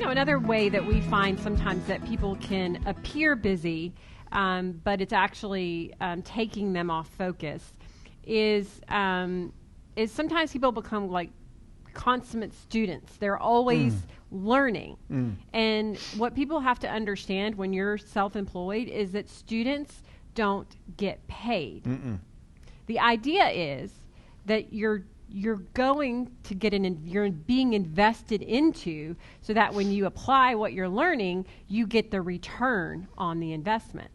another way that we find sometimes that people can appear busy, but it's actually taking them off focus, is sometimes people become like consummate students. They're always learning. And what people have to understand when you're self-employed is that students don't get paid. The idea is that you're going to get you're being invested into, so that when you apply what you're learning, you get the return on the investment.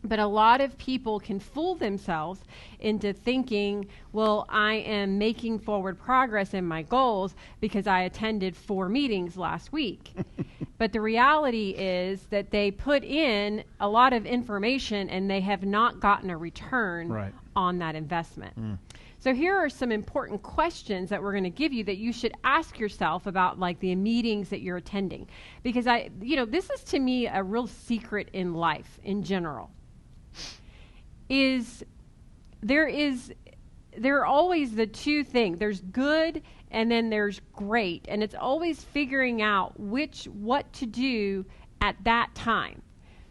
But a lot of people can fool themselves into thinking, well, I am making forward progress in my goals because I attended 4 meetings last week. But the reality is that they put in a lot of information and they have not gotten a return on that investment. So here are some important questions that we're going to give you that you should ask yourself about, like, the meetings that you're attending. Because this is, to me, a real secret in life in general. There are always the two things. There's good and then there's great. And it's always figuring out what to do at that time.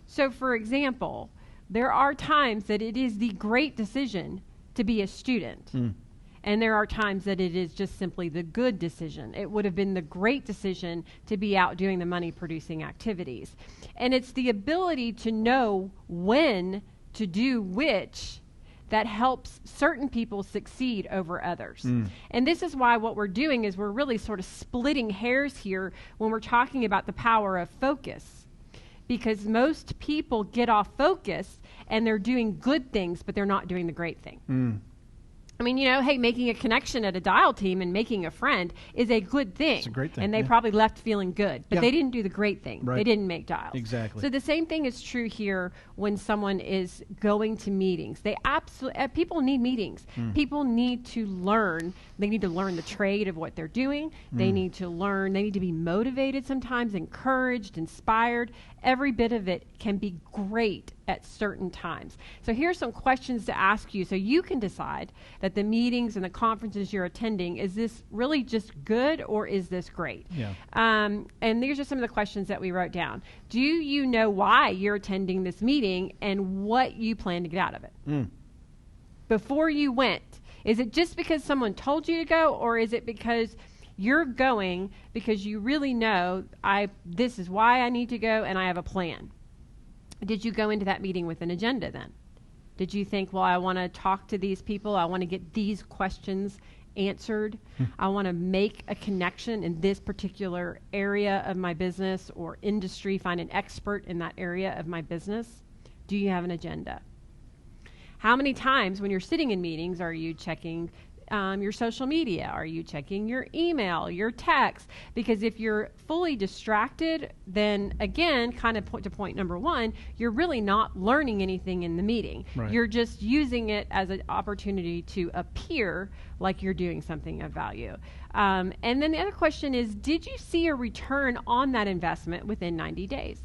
So, for example, there are times that it is the great decision to be a student. And there are times that it is just simply the good decision. It would have been the great decision to be out doing the money-producing activities. And it's the ability to know when to do which that helps certain people succeed over others. And this is why what we're doing is we're really sort of splitting hairs here when we're talking about the power of focus. Because most people get off focus and they're doing good things, but they're not doing the great thing. I mean, hey, making a connection at a dial team and making a friend is a good thing. It's a great thing. And they probably left feeling good, but they didn't do the great thing. They didn't make dials. Exactly. So the same thing is true here when someone is going to meetings. They absolutely, people need meetings. People need to learn. They need to learn the trade of what they're doing. They need to learn. They need to be motivated sometimes, encouraged, inspired. Every bit of it can be great at certain times. So here's some questions to ask you so you can decide that the meetings and the conferences you're attending, is this really just good or is this great? And these are some of the questions that we wrote down. Do you know why you're attending this meeting and what you plan to get out of it? Before you went, is it just because someone told you to go, or is it because you're going because you really know this is why I need to go and I have a plan? Did you go into that meeting with an agenda then? Did you think, well, I want to talk to these people. I want to get these questions answered. I want to make a connection in this particular area of my business or industry, find an expert in that area of my business. Do you have an agenda? How many times when you're sitting in meetings are you checking your social media? Are you checking your email, your text? Because if you're fully distracted, then again, kind of to point number one, you're really not learning anything in the meeting. You're just using it as an opportunity to appear like you're doing something of value. And then the other question is, did you see a return on that investment within 90 days?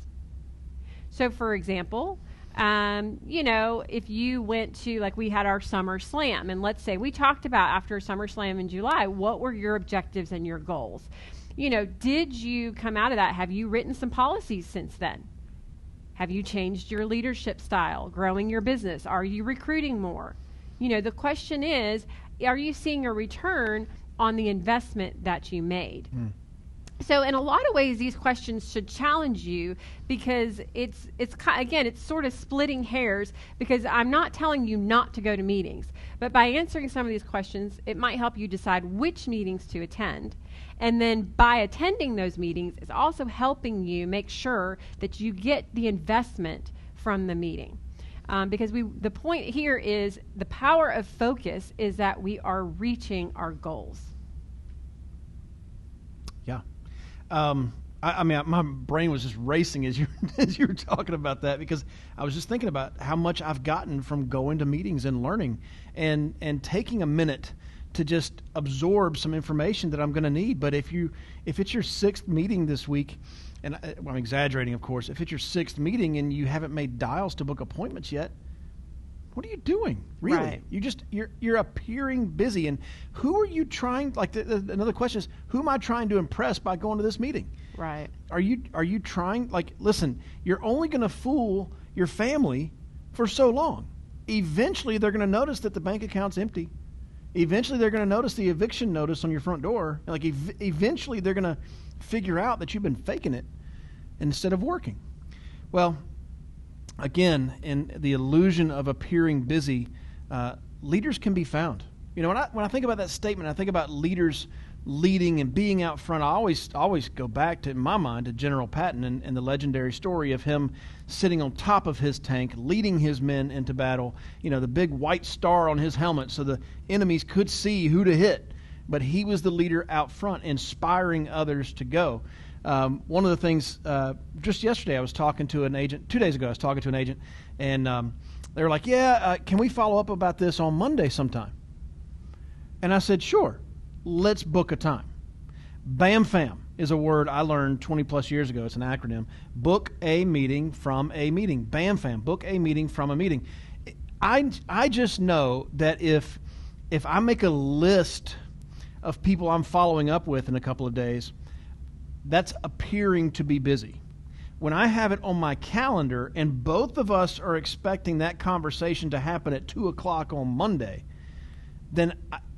So for example, if you went to, like, we had our Summer Slam, and let's say we talked about after Summer Slam in July, what were your objectives and your goals? Did you come out of that? Have you written some policies since then? Have you changed your leadership style, growing your business? Are you recruiting more? The question is, are you seeing a return on the investment that you made? So in a lot of ways, these questions should challenge you, because it's sort of splitting hairs, because I'm not telling you not to go to meetings, but by answering some of these questions, it might help you decide which meetings to attend. And then by attending those meetings, it's also helping you make sure that you get the investment from the meeting. Because the point here is the power of focus is that we are reaching our goals. My brain was just racing as you were talking about that, because I was just thinking about how much I've gotten from going to meetings and learning and taking a minute to just absorb some information that I'm going to need. But if it's your 6th meeting this week, and I'm exaggerating, of course, if it's your 6th meeting and you haven't made dials to book appointments yet, what are you doing? Really? You're appearing busy. And who are you trying, another question is, who am I trying to impress by going to this meeting? Right. Are you trying, like, listen, you're only going to fool your family for so long. Eventually, they're going to notice that the bank account's empty. Eventually, they're going to notice the eviction notice on your front door. Like, eventually, they're going to figure out that you've been faking it instead of working. Well, again, in the illusion of appearing busy, leaders can be found. You know, when I think about that statement, I think about leaders leading and being out front. I always go back to, in my mind, to General Patton and the legendary story of him sitting on top of his tank, leading his men into battle. You know, the big white star on his helmet so the enemies could see who to hit. But he was the leader out front, inspiring others to go. One of the things, just yesterday I was talking to an agent, 2 days ago I was talking to an agent, and they were like, can we follow up about this on Monday sometime? And I said, sure, let's book a time. BAMFAM is a word I learned 20 plus years ago. It's an acronym. Book a meeting from a meeting. BAMFAM, book a meeting from a meeting. I just know that if I make a list of people I'm following up with in a couple of days, that's appearing to be busy. When I have it on my calendar and both of us are expecting that conversation to happen at 2 o'clock on Monday, then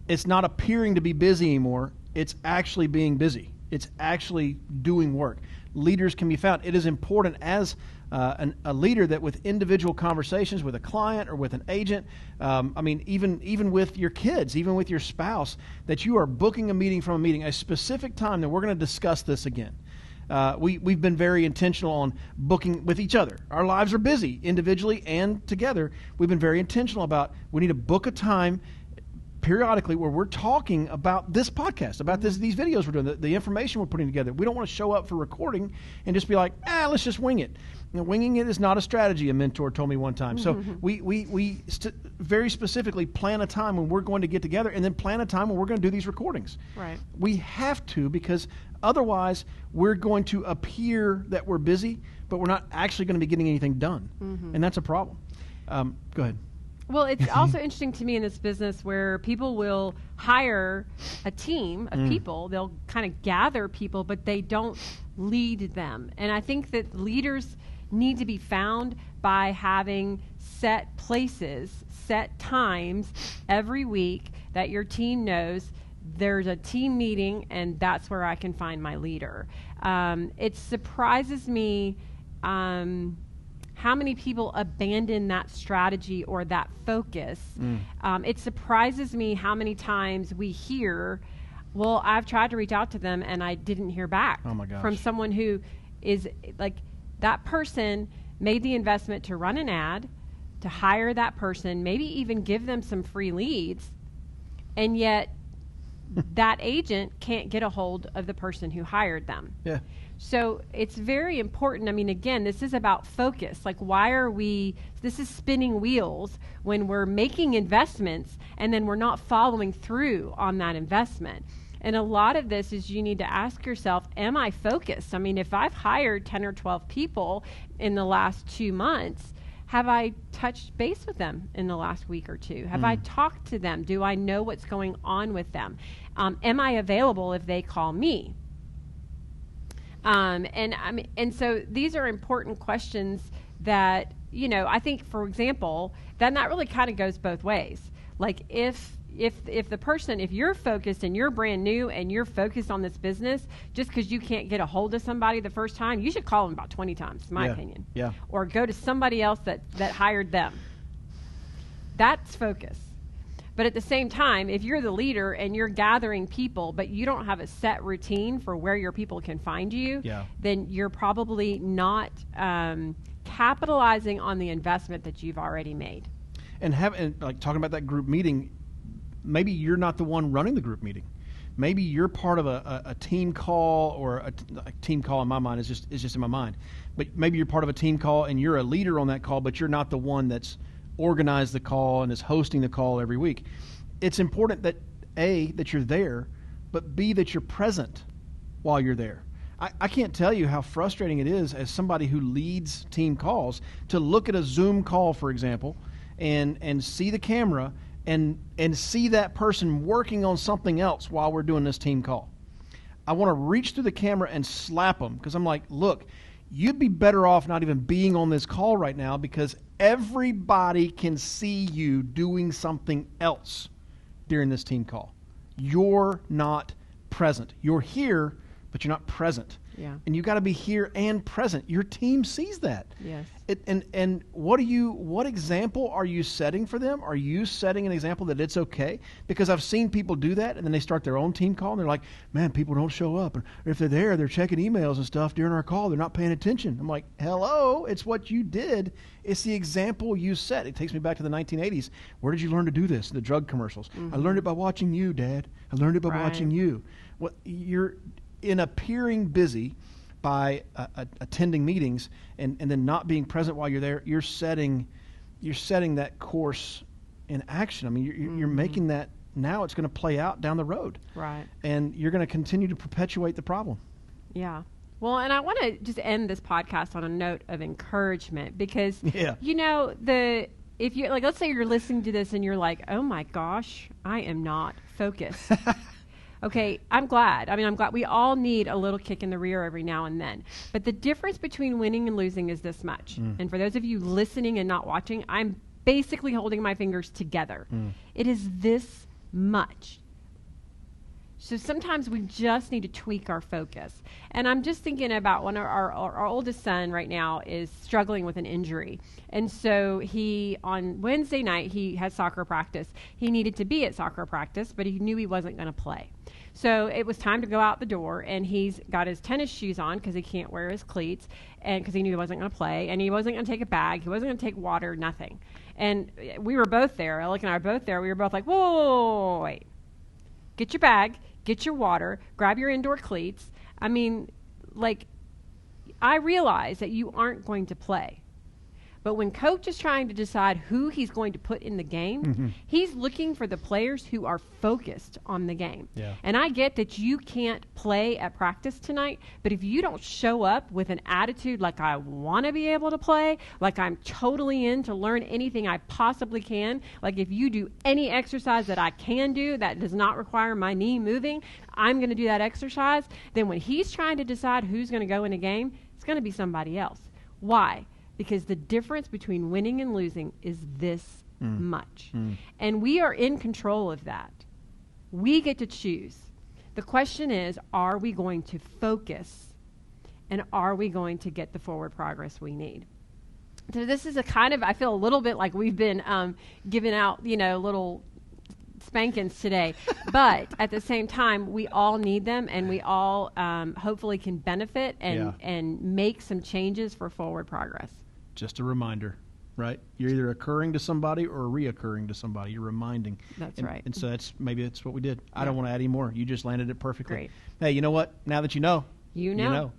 it's not appearing to be busy anymore. It's actually being busy. It's actually doing work. Leaders can be found. It is important as a leader that with individual conversations with a client or with an agent, even with your kids, even with your spouse, that you are booking a meeting from a meeting, a specific time that we're going to discuss this again. We've been very intentional on booking with each other. Our lives are busy individually and together. We've been very intentional about we need to book a time periodically where we're talking about this podcast, about these videos we're doing, the information we're putting together. We don't want to show up for recording and just be like, let's just wing it. Winging it is not a strategy, a mentor told me one time. So we very specifically plan a time when we're going to get together and then plan a time when we're going to do these recordings. Right. We have to, because otherwise we're going to appear that we're busy, but we're not actually going to be getting anything done. And that's a problem. Go ahead. Well, it's also interesting to me in this business where people will hire a team of people. They'll kind of gather people, but they don't lead them. And I think that leaders need to be found by having set places, set times every week that your team knows there's a team meeting and that's where I can find my leader. It surprises me how many people abandon that strategy or that focus. It surprises me how many times we hear, well, I've tried to reach out to them and I didn't hear back from someone who is like, that person made the investment to run an ad, to hire that person, maybe even give them some free leads, and yet that agent can't get a hold of the person who hired them. Yeah. So it's very important. I mean, again, this is about focus. Like, this is spinning wheels when we're making investments and then we're not following through on that investment. And a lot of this is you need to ask yourself, am I focused? I mean, if I've hired 10 or 12 people in the last 2 months, have I touched base with them in the last week or two? Have I talked to them? Do I know what's going on with them? Am I available if they call me? And so these are important questions that, I think, for example, then that really kind of goes both ways. Like if you're focused and you're brand new and you're focused on this business, just because you can't get a hold of somebody the first time, you should call them about 20 times, in my opinion. Yeah. Or go to somebody else that hired them. That's focus. But at the same time, if you're the leader and you're gathering people, but you don't have a set routine for where your people can find you, then you're probably not capitalizing on the investment that you've already made. And talking about that group meeting, maybe you're not the one running the group meeting. Maybe you're part of a team call, or a team call in my mind is just in my mind. But maybe you're part of a team call and you're a leader on that call, but you're not the one that's organized the call and is hosting the call every week. It's important that A, that you're there, but B, that you're present while you're there. I can't tell you how frustrating it is as somebody who leads team calls to look at a Zoom call, for example, and see the camera and see that person working on something else while we're doing this team call. I want to reach through the camera and slap them because I'm like, look, you'd be better off not even being on this call right now because everybody can see you doing something else during this team call. You're not present. You're here, but you're not present. Yeah. And you got to be here and present. Your team sees that. Yes. And what example are you setting for them? Are you setting an example that it's okay? Because I've seen people do that, and then they start their own team call, and they're like, man, people don't show up. Or if they're there, they're checking emails and stuff during our call. They're not paying attention. I'm like, hello, it's what you did. It's the example you set. It takes me back to the 1980s. Where did you learn to do this? The drug commercials. I learned it by watching you, Dad. I learned it by watching you. You're in appearing busy by attending meetings and then not being present while you're there, you're setting that course in action. I mean, you're making that now. It's going to play out down the road, right? And you're going to continue to perpetuate the problem. Yeah. Well, and I want to just end this podcast on a note of encouragement because if you let's say you're listening to this and you're like, oh my gosh, I am not focused. Okay, I'm glad. I'm glad we all need a little kick in the rear every now and then. But the difference between winning and losing is this much. And for those of you listening and not watching, I'm basically holding my fingers together. It is this much. So sometimes we just need to tweak our focus. And I'm just thinking about one of our oldest son right now is struggling with an injury. And so on Wednesday night, he had soccer practice. He needed to be at soccer practice, but he knew he wasn't going to play. So it was time to go out the door, and he's got his tennis shoes on because he can't wear his cleats, and because he knew he wasn't going to play, and he wasn't going to take a bag, he wasn't going to take water, nothing. And we were both there. Alec and I were both there. We were both like, whoa, wait. Get your bag, get your water, grab your indoor cleats. I realize that you aren't going to play. But when coach is trying to decide who he's going to put in the game, he's looking for the players who are focused on the game. Yeah. And I get that you can't play at practice tonight, but if you don't show up with an attitude like I want to be able to play, like I'm totally in to learn anything I possibly can, like if you do any exercise that I can do that does not require my knee moving, I'm going to do that exercise, then when he's trying to decide who's going to go in a game, it's going to be somebody else. Why? Because the difference between winning and losing is this much. And we are in control of that. We get to choose. The question is, are we going to focus? And are we going to get the forward progress we need? So this is I feel a little bit like we've been giving out, little spankings today. But at the same time, we all need them, and we all hopefully can benefit and make some changes for forward progress. Just a reminder, right? You're either occurring to somebody or reoccurring to somebody. You're reminding. That's right. And so that's what we did. I don't want to add any more. You just landed it perfectly. Great. Hey, you know what? Now that you know. You know.